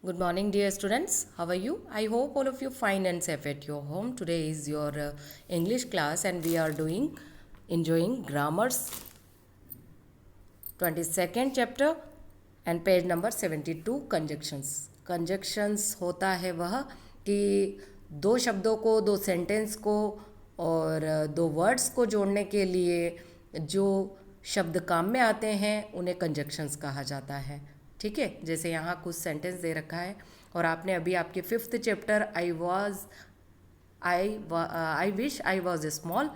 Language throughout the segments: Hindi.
Good morning, dear students. How are you? I hope all of you fine and safe at your home. Today is your English class, and we are enjoying grammars 22nd chapter and page number 72 conjunctions. Conjunctions होता है वह कि दो शब्दों को, दो सेंटेंस को और दो वर्ड्स को जोड़ने के लिए जो शब्द काम में आते हैं उन्हें कंजक्शंस कहा जाता है। ठीक है, जैसे यहाँ कुछ सेंटेंस दे रखा है और आपने अभी आपके 5th chapter I wish I was small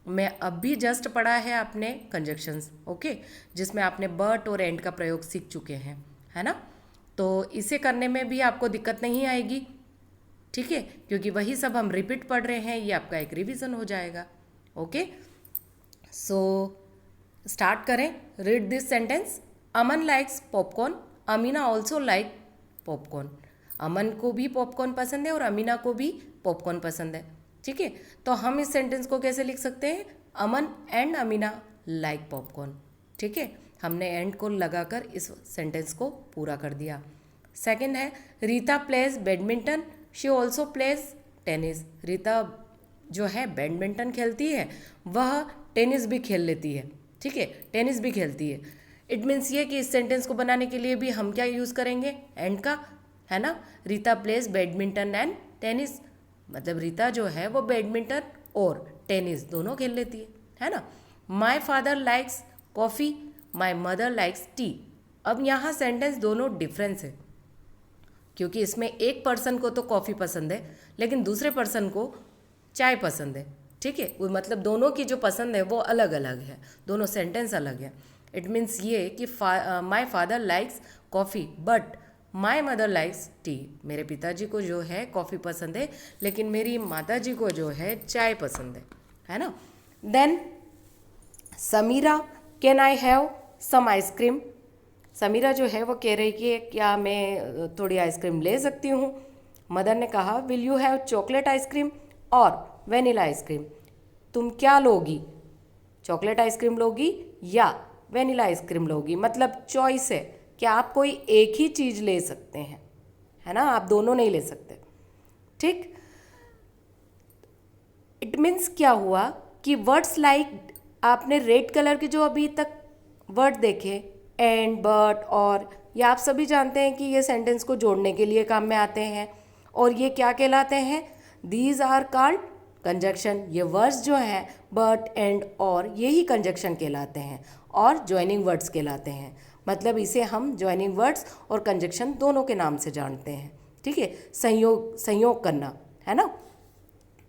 में अभी जस्ट पढ़ा है आपने कंजक्शंस, ओके, जिसमें आपने बट और एंड का प्रयोग सीख चुके हैं, है ना। तो इसे करने में भी आपको दिक्कत नहीं आएगी, ठीक है, क्योंकि वही सब हम रिपीट पढ़ रहे हैं, ये आपका एक रिवीजन हो जाएगा। ओके, सो स्टार्ट करें। Read this sentence. Aman likes popcorn, Amina also like popcorn. Aman को भी पॉपकॉर्न पसंद है और अमीना को भी पॉपकॉर्न पसंद है। ठीक है, तो हम इस सेंटेंस को कैसे लिख सकते हैं? अमन एंड अमीना लाइक पॉपकॉर्न। ठीक है, हमने एंड को लगाकर इस सेंटेंस को पूरा कर दिया। सेकंड है, Rita plays badminton, she also plays tennis. Rita जो है बैडमिंटन खेलती है, वह टेनिस भी खेल लेती है। ठीक है, टेनिस भी खेलती है। इट मीन्स ये कि इस सेंटेंस को बनाने के लिए भी हम क्या यूज़ करेंगे? एंड का, है ना। Rita plays badminton and tennis, मतलब रीता जो है वो बैडमिंटन और टेनिस दोनों खेल लेती है ना। My father likes coffee, my mother likes T. अब यहाँ सेंटेंस दोनों डिफरेंस है, क्योंकि इसमें एक पर्सन को तो कॉफ़ी पसंद है लेकिन दूसरे पर्सन को चाय पसंद है। ठीक है, वो मतलब दोनों की जो पसंद है वो अलग अलग है, दोनों सेंटेंस अलग है। इट मीन्स ये कि my father likes coffee but my mother likes T. मेरे पिताजी को जो है कॉफ़ी पसंद है लेकिन मेरी माताजी को जो है चाय पसंद है ना। Then Samira, can I have some ice cream. Samira जो है वो कह रही कि क्या मैं थोड़ी आइसक्रीम ले सकती हूँ। मदर ने कहा, will you have chocolate ice cream और वेनिला आइसक्रीम। तुम क्या लोगी? चॉकलेट आइसक्रीम लोगी या वेनिला आइसक्रीम लोगी? मतलब चॉइस है कि आप कोई एक ही चीज़ ले सकते हैं, है ना, आप दोनों नहीं ले सकते। ठीक, इट मीन्स क्या हुआ कि वर्ड्स लाइक आपने रेड कलर के जो अभी तक वर्ड देखे, एंड, बट, और, ये आप सभी जानते हैं कि ये सेंटेंस को जोड़ने के लिए काम में आते हैं और ये क्या कहलाते हैं? These are called conjunction. ये वर्ड्स जो हैं बट, एंड, और, ये ही कंजक्शन कहलाते हैं और ज्वाइनिंग वर्ड्स कहलाते हैं। मतलब इसे हम ज्वाइनिंग वर्ड्स और कंजक्शन दोनों के नाम से जानते हैं। ठीक है, संयोग करना, है ना।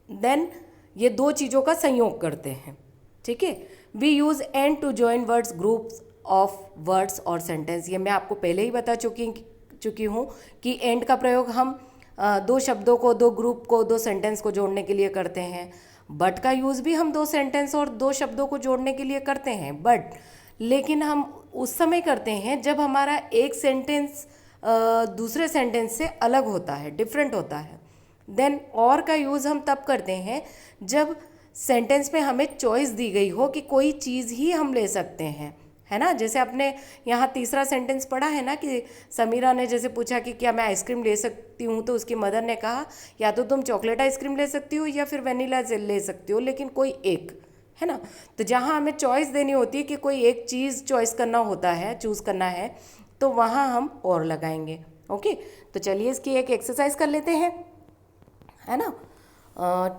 देन ये दो चीज़ों का संयोग करते हैं। ठीक है, we use and to join words, groups of words और सेंटेंस। ये मैं आपको पहले ही बता चुकी हूँ कि एंड का प्रयोग हम दो शब्दों को, दो ग्रुप को, दो सेंटेंस को जोड़ने के लिए करते हैं। बट का यूज़ भी हम दो सेंटेंस और दो शब्दों को जोड़ने के लिए करते हैं, बट लेकिन हम उस समय करते हैं जब हमारा एक सेंटेंस दूसरे सेंटेंस से अलग होता है, डिफरेंट होता है। देन और का यूज़ हम तब करते हैं जब सेंटेंस में हमें चॉइस दी गई हो कि कोई चीज़ ही हम ले सकते हैं, है ना। जैसे आपने यहाँ तीसरा सेंटेंस पढ़ा है ना कि समीरा ने जैसे पूछा कि क्या मैं आइसक्रीम ले सकती हूँ, तो उसकी मदर ने कहा या तो तुम चॉकलेट आइसक्रीम ले सकती हो या फिर वेनिला ले सकती हो, लेकिन कोई एक, है ना। तो जहाँ हमें चॉइस देनी होती है कि कोई एक चीज़ चॉइस करना होता है, चूज़ करना है, तो वहाँ हम और लगाएंगे। ओके, तो चलिए इसकी एक एक्सरसाइज कर लेते हैं, है ना।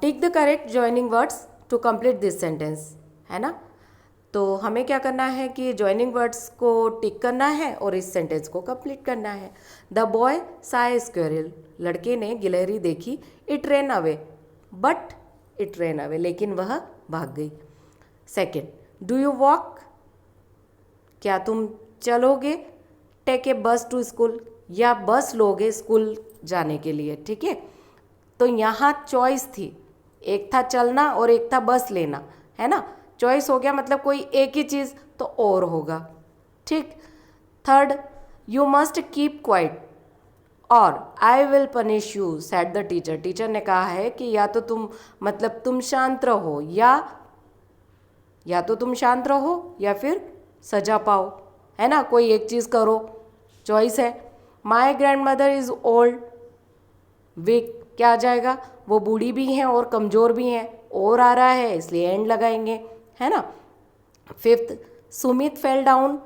Tick the correct joining words to complete this sentence, है ना। तो हमें क्या करना है कि ज्वाइनिंग वर्ड्स को टिक करना है और इस सेंटेंस को कंप्लीट करना है। द बॉय सा ए स्क्वेरल, लड़के ने गिलहरी देखी। It rain away, but it rain away, लेकिन वह भाग गई। सेकेंड, डू यू वॉक, क्या तुम चलोगे? टेक ए बस टू स्कूल, या बस लोगे स्कूल जाने के लिए। ठीक है, तो यहाँ चॉइस थी, एक था चलना और एक था बस लेना, है ना। चॉइस हो गया मतलब कोई एक ही चीज़ तो और होगा। ठीक, third, you must keep quite और I will punish you said the teacher. Teacher ने कहा है कि या तो तुम मतलब तुम शांत रहो या तो तुम शांत रहो या फिर सजा पाओ, है ना, कोई एक चीज़ करो, चॉइस है। My grandmother is old, weak क्या आ जाएगा, वो बूढ़ी भी हैं और कमज़ोर भी हैं, और आ रहा है इसलिए एंड लगाएंगे, है ना। Fifth, Sumit fell down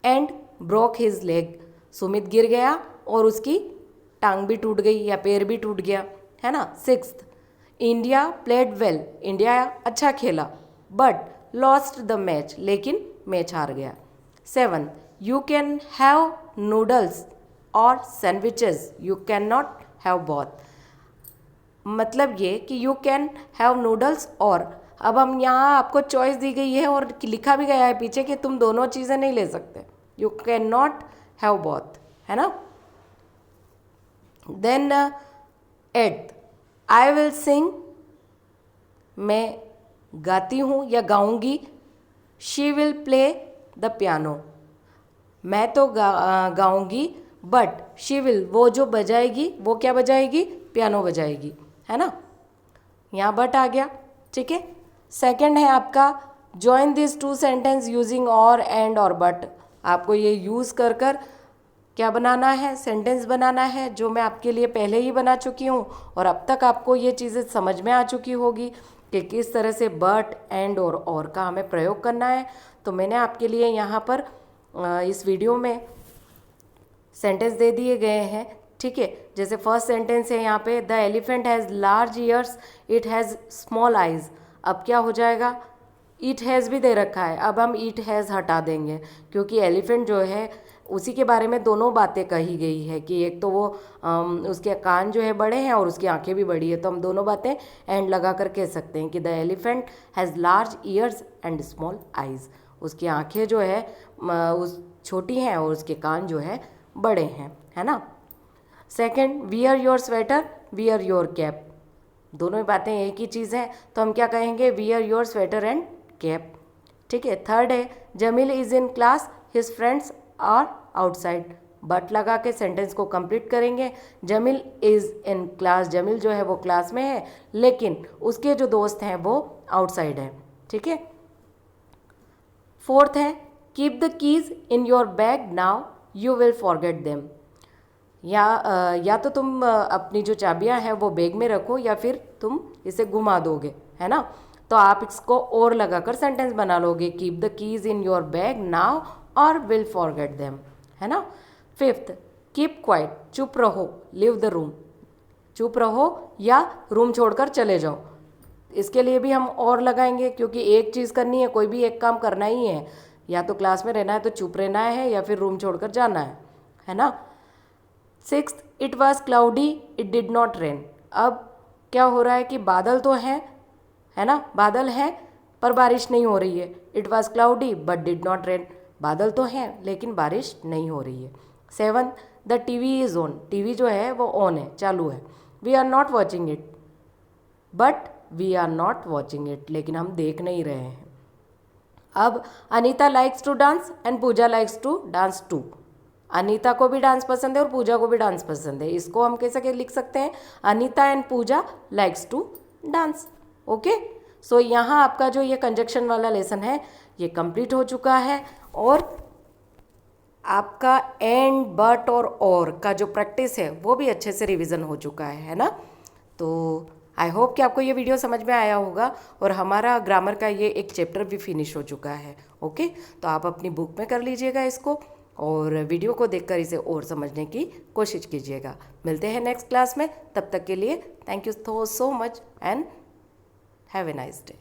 and broke his leg, Sumit गिर गया और उसकी टांग भी टूट गई या पैर भी टूट गया, है ना। Sixth, India played well, India अच्छा खेला, बट लॉस्ट द मैच, लेकिन मैच हार गया। Seven, you can have noodles और sandwiches, you can not have both, मतलब ये कि यू कैन हैव नूडल्स, और अब हम यहाँ आपको चॉइस दी गई है और लिखा भी गया है पीछे कि तुम दोनों चीज़ें नहीं ले सकते, you can not have both, है ना। Then eight, I will sing, मैं गाती हूँ या गाऊंगी, she will play the piano, मैं तो गाऊंगी, बट शी विल, वो जो बजाएगी वो क्या बजाएगी, पियानो बजाएगी, है ना। यहाँ बट आ गया, ठीक है। सेकंड है आपका, join this two sentence using और एंड और बट, आपको ये यूज़ कर कर क्या बनाना है, सेंटेंस बनाना है, जो मैं आपके लिए पहले ही बना चुकी हूँ और अब तक आपको ये चीज़ें समझ में आ चुकी होगी कि किस तरह से बट, एंड और का हमें प्रयोग करना है। तो मैंने आपके लिए यहाँ पर इस वीडियो में सेंटेंस दे दिए गए हैं, ठीक है। जैसे फर्स्ट सेंटेंस है यहाँ पे, the elephant has large years, it has small eyes, अब क्या हो जाएगा, इट हैज़ भी दे रखा है, अब हम इट हैज़ हटा देंगे, क्योंकि एलिफेंट जो है उसी के बारे में दोनों बातें कही गई है कि एक तो वो उसके कान जो है बड़े हैं और उसकी आंखें भी बड़ी है, तो हम दोनों बातें एंड लगा कर कह सकते हैं कि the elephant has large years and small eyes, उसकी आंखें जो है उस छोटी हैं और उसके कान जो है बड़े हैं, है ना। Second, wear your sweater, wear your cap, दोनों बातें एक ही चीज़ हैं, तो हम क्या कहेंगे, wear your sweater and cap, ठीक है। थर्ड है, Jamil is in class, his friends are outside, but लगा के सेंटेंस को कंप्लीट करेंगे। Jamil is in class, Jamil जो है वो क्लास में है, लेकिन उसके जो दोस्त हैं वो आउटसाइड हैं, ठीक है। फोर्थ है, keep the keys in your bag now, you will forget them, या तो तुम अपनी जो चाबियां हैं वो बैग में रखो या फिर तुम इसे घुमा दोगे, है ना। तो आप इसको और लगाकर सेंटेंस बना लोगे, keep the keys in your bag now और विल फॉरगेट देम, है ना। फिफ्थ, कीप क्वाइट, चुप रहो, लीव द रूम, चुप रहो या रूम छोड़कर चले जाओ, इसके लिए भी हम और लगाएंगे, क्योंकि एक चीज़ करनी है, कोई भी एक काम करना ही है, या तो क्लास में रहना है तो चुप रहना है या फिर रूम छोड़कर जाना है ना। Sixth, it was cloudy, it did not rain, अब क्या हो रहा है कि बादल तो हैं, है ना, बादल हैं पर बारिश नहीं हो रही है, it was cloudy but did not rain, बादल तो हैं लेकिन बारिश नहीं हो रही है। Seven, the TV is on, TV जो है वो ऑन है, चालू है। We are not watching it, but we are not watching it, लेकिन हम देख नहीं रहे हैं। अब Anita likes to dance and Puja likes to dance too, Anita को भी डांस पसंद है और पूजा को भी डांस पसंद है, इसको हम कैसे लिख सकते हैं, Anita and Puja likes to dance, okay. So यहाँ आपका जो ये कंजक्शन वाला लेसन है ये कंप्लीट हो चुका है, और आपका एंड, बट और का जो प्रैक्टिस है वो भी अच्छे से रिवीजन हो चुका है ना। तो आई होप कि आपको ये वीडियो समझ में आया होगा, और हमारा ग्रामर का ये एक चैप्टर भी फिनिश हो चुका है, ओके। तो आप अपनी बुक में कर लीजिएगा इसको, और वीडियो को देखकर इसे और समझने की कोशिश कीजिएगा। मिलते हैं नेक्स्ट क्लास में, तब तक के लिए thank you so much and have a nice day.